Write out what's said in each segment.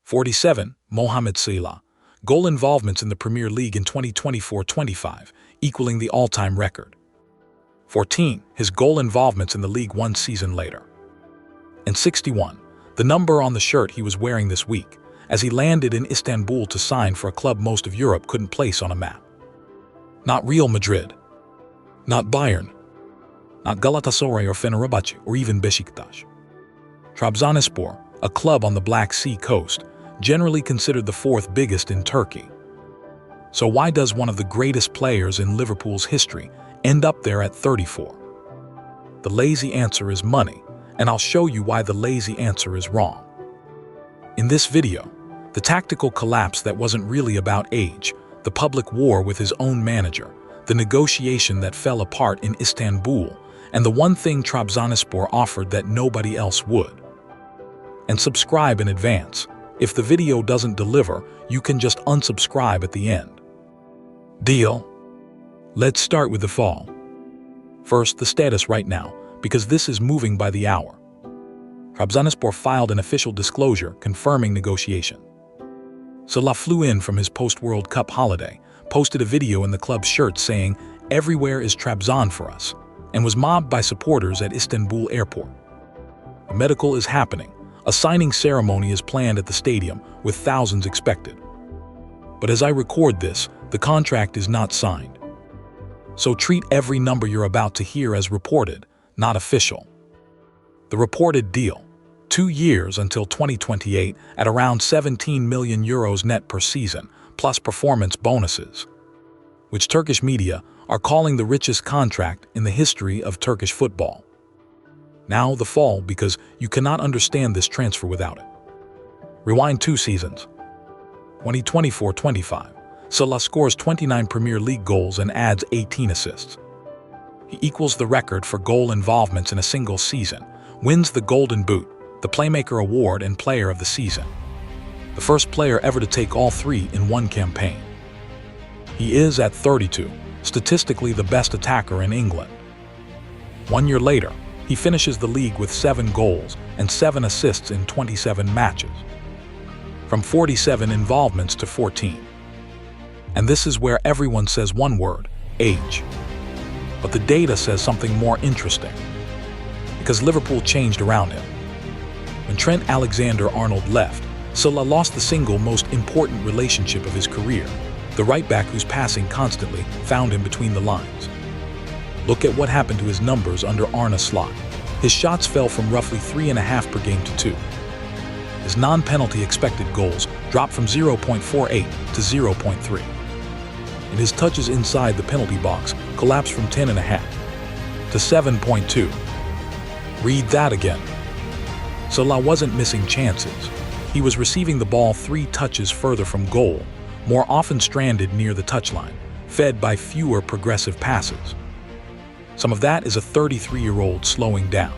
47. Mohamed Salah. Goal involvements in the Premier League in 2024-25, equaling the all-time record. 14. His goal involvements in the league 1 season later. And 61. The number on the shirt he was wearing this week, as he landed in Istanbul to sign for a club most of Europe couldn't place on a map. Not Real Madrid. Not Bayern. Not Galatasaray or Fenerbahce or even Beşiktaş. Trabzonspor, a club on the Black Sea coast, generally considered the 4th biggest in Turkey. So why does one of the greatest players in Liverpool's history end up there at 34? The lazy answer is money, and I'll show you why the lazy answer is wrong. In this video, the tactical collapse that wasn't really about age, the public war with his own manager, the negotiation that fell apart in Istanbul, and the one thing Trabzonspor offered that nobody else would. And subscribe in advance. If the video doesn't deliver, you can just unsubscribe at the end. Deal? Let's start with the fall. First, the status right now, because this is moving by the hour. Trabzonspor filed an official disclosure confirming negotiation. Salah flew in from his post-World Cup holiday, posted a video in the club's shirt saying, "Everywhere is Trabzon for us," and was mobbed by supporters at Istanbul airport. The medical is happening. A signing ceremony is planned at the stadium, with thousands expected. But as I record this, the contract is not signed. So treat every number you're about to hear as reported, not official. The reported deal: 2 years until 2028 at around €17 million net per season, plus performance bonuses, which Turkish media are calling the richest contract in the history of Turkish football. Now the fall, because you cannot understand this transfer without it. Rewind 2 seasons. 2024-25. Salah scores 29 Premier League goals and adds 18 assists. He equals the record for goal involvements in a single season, wins the Golden Boot, the Playmaker Award and Player of the Season. The first player ever to take all 3 in one campaign. He is, at 32, statistically the best attacker in England. 1 year later, he finishes the league with 7 goals and 7 assists in 27 matches. From 47 involvements to 14. And this is where everyone says one word: age. But the data says something more interesting. Because Liverpool changed around him. When Trent Alexander-Arnold left, Salah lost the single most important relationship of his career, the right-back whose passing constantly found him between the lines. Look at what happened to his numbers under Arne Slot. His shots fell from roughly 3.5 per game to 2. His non-penalty expected goals dropped from 0.48 to 0.3. And his touches inside the penalty box collapsed from 10.5 to 7.2. Read that again. Salah wasn't missing chances. He was receiving the ball 3 touches further from goal, more often stranded near the touchline, fed by fewer progressive passes. Some of that is a 33-year-old slowing down.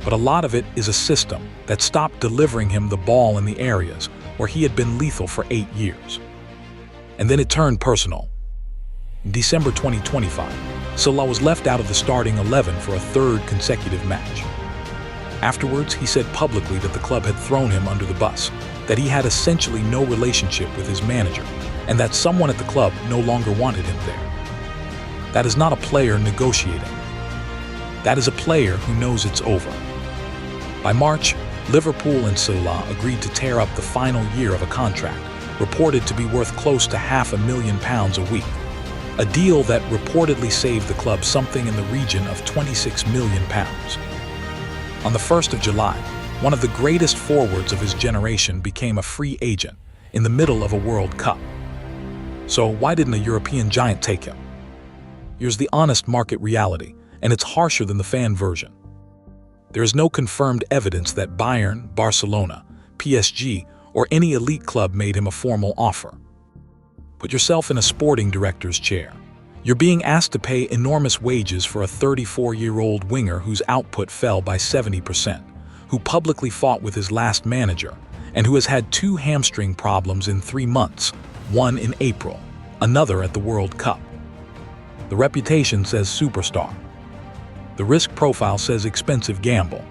But a lot of it is a system that stopped delivering him the ball in the areas where he had been lethal for 8 years. And then it turned personal. In December 2025, Salah was left out of the starting 11 for a 3rd consecutive match. Afterwards, he said publicly that the club had thrown him under the bus, that he had essentially no relationship with his manager, and that someone at the club no longer wanted him there. That is not a player negotiating. That is a player who knows it's over. By March, Liverpool and Salah agreed to tear up the final year of a contract, reported to be worth close to £500,000 a week. A deal that reportedly saved the club something in the region of £26 million. On the 1st of July, one of the greatest forwards of his generation became a free agent in the middle of a World Cup. So why didn't a European giant take him? Here's the honest market reality, and it's harsher than the fan version. There is no confirmed evidence that Bayern, Barcelona, PSG, or any elite club made him a formal offer. Put yourself in a sporting director's chair. You're being asked to pay enormous wages for a 34-year-old winger whose output fell by 70%, who publicly fought with his last manager, and who has had 2 hamstring problems in 3 months, one in April, another at the World Cup. The reputation says superstar. The risk profile says expensive gamble.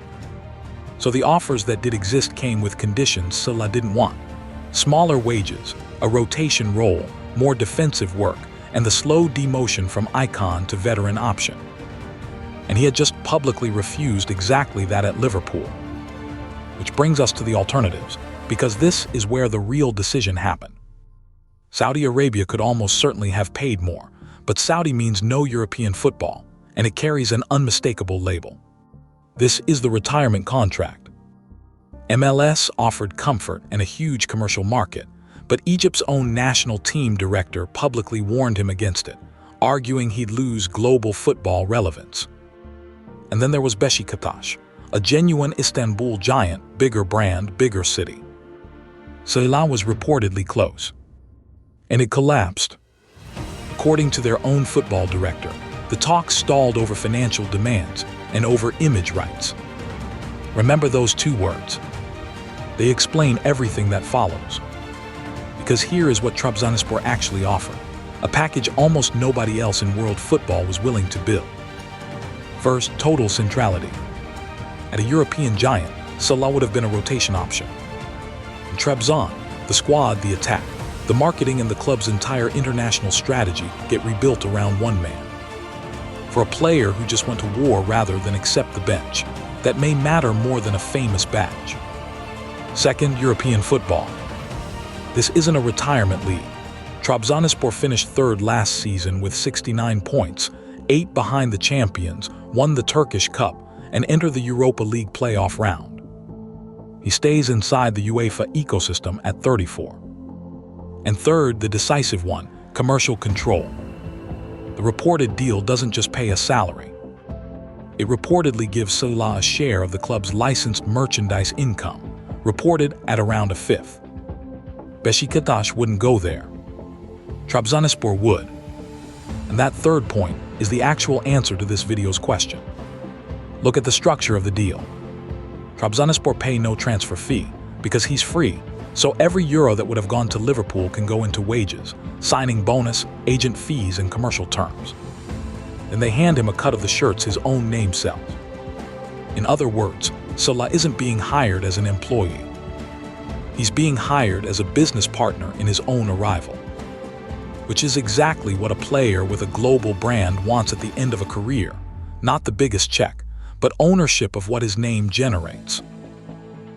So the offers that did exist came with conditions Salah didn't want. Smaller wages, a rotation role, more defensive work, and the slow demotion from icon to veteran option. And he had just publicly refused exactly that at Liverpool. Which brings us to the alternatives, because this is where the real decision happened. Saudi Arabia could almost certainly have paid more, but Saudi means no European football, and it carries an unmistakable label. This is the retirement contract. MLS offered comfort and a huge commercial market, but Egypt's own national team director publicly warned him against it, arguing he'd lose global football relevance. And then there was Beşiktaş, a genuine Istanbul giant, bigger brand, bigger city. Salah was reportedly close. And it collapsed. According to their own football director, the talks stalled over financial demands and over image rights. Remember those two words. They explain everything that follows. Because here is what Trabzonspor actually offered, a package almost nobody else in world football was willing to build. First, total centrality. At a European giant, Salah would have been a rotation option. In Trabzon, the squad, the attack, the marketing and the club's entire international strategy get rebuilt around one man. For a player who just went to war rather than accept the bench, that may matter more than a famous badge. Second, European football. This isn't a retirement league. Trabzonspor finished third last season with 69 points, 8 behind the champions, won the Turkish Cup, and entered the Europa League playoff round. He stays inside the UEFA ecosystem at 34. And third, the decisive one, commercial control. The reported deal doesn't just pay a salary. It reportedly gives Salah a share of the club's licensed merchandise income, reported at around a fifth. Beşiktaş wouldn't go there. Trabzonspor would. And that third point is the actual answer to this video's question. Look at the structure of the deal. Trabzonspor pay no transfer fee because he's free, so every euro that would have gone to Liverpool can go into wages, signing bonus, agent fees, and commercial terms. Then they hand him a cut of the shirts his own name sells. In other words, Salah isn't being hired as an employee. He's being hired as a business partner in his own arrival, which is exactly what a player with a global brand wants at the end of a career, not the biggest check, but ownership of what his name generates.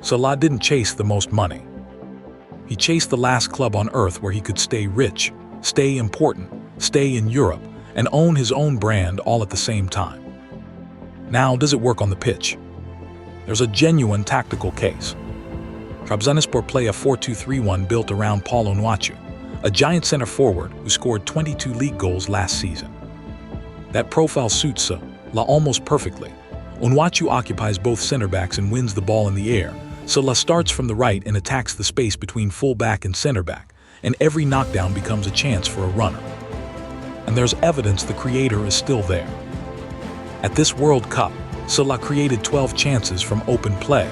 Salah didn't chase the most money. He chased the last club on earth where he could stay rich, stay important, stay in Europe, and own his own brand all at the same time. Now, does it work on the pitch? There's a genuine tactical case. Trabzonspor play a 4-2-3-1 built around Paul Onuachu, a giant center forward who scored 22 league goals last season. That profile suits Salah almost perfectly. Onuachu occupies both center backs and wins the ball in the air. Salah starts from the right and attacks the space between full-back and center back, and every knockdown becomes a chance for a runner. And there's evidence the creator is still there. At this World Cup, Salah created 12 chances from open play.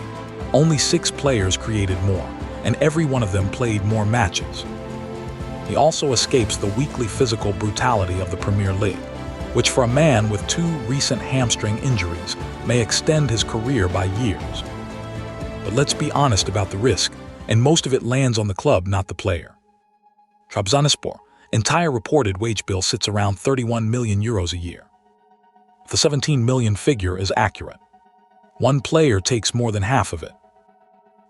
Only 6 players created more, and every one of them played more matches. He also escapes the weekly physical brutality of the Premier League, which for a man with 2 recent hamstring injuries may extend his career by years. But let's be honest about the risk, and most of it lands on the club, not the player. Trabzonspor, entire reported wage bill sits around 31 million euros a year. The 17 million figure is accurate. One player takes more than half of it.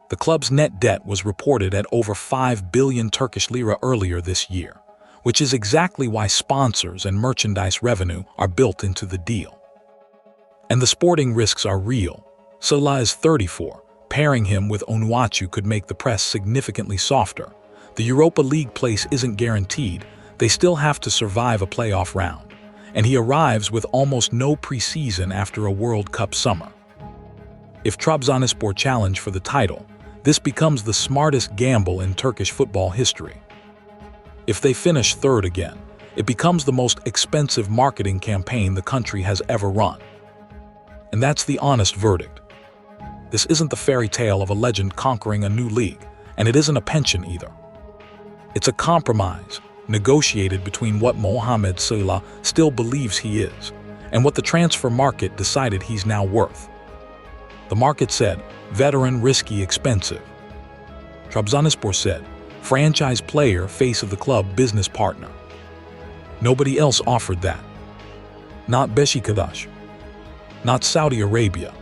The club's net debt was reported at over 5 billion Turkish lira earlier this year, which is exactly why sponsors and merchandise revenue are built into the deal. And the sporting risks are real. Salah is 34. Pairing him with Onuachu could make the press significantly softer. The Europa League place isn't guaranteed. They still have to survive a playoff round. And he arrives with almost no preseason after a World Cup summer. If Trabzonspor challenge for the title, this becomes the smartest gamble in Turkish football history. If they finish third again, it becomes the most expensive marketing campaign the country has ever run. And that's the honest verdict. This isn't the fairy tale of a legend conquering a new league, and it isn't a pension either. It's a compromise, negotiated between what Mohamed Salah still believes he is, and what the transfer market decided he's now worth. The market said, veteran, risky, expensive. Trabzonspor said, franchise player, face of the club, business partner. Nobody else offered that. Not Beşiktaş. Not Saudi Arabia.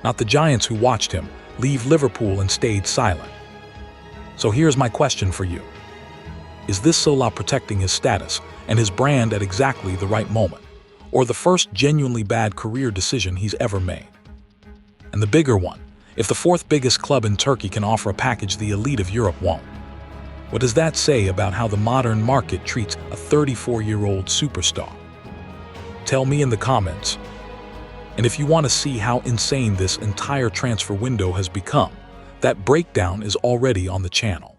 Not the giants who watched him leave Liverpool and stayed silent. So here's my question for you. Is this Salah protecting his status and his brand at exactly the right moment, or the first genuinely bad career decision he's ever made? And the bigger one, if the fourth biggest club in Turkey can offer a package the elite of Europe won't, what does that say about how the modern market treats a 34-year-old superstar? Tell me in the comments. And if you want to see how insane this entire transfer window has become, that breakdown is already on the channel.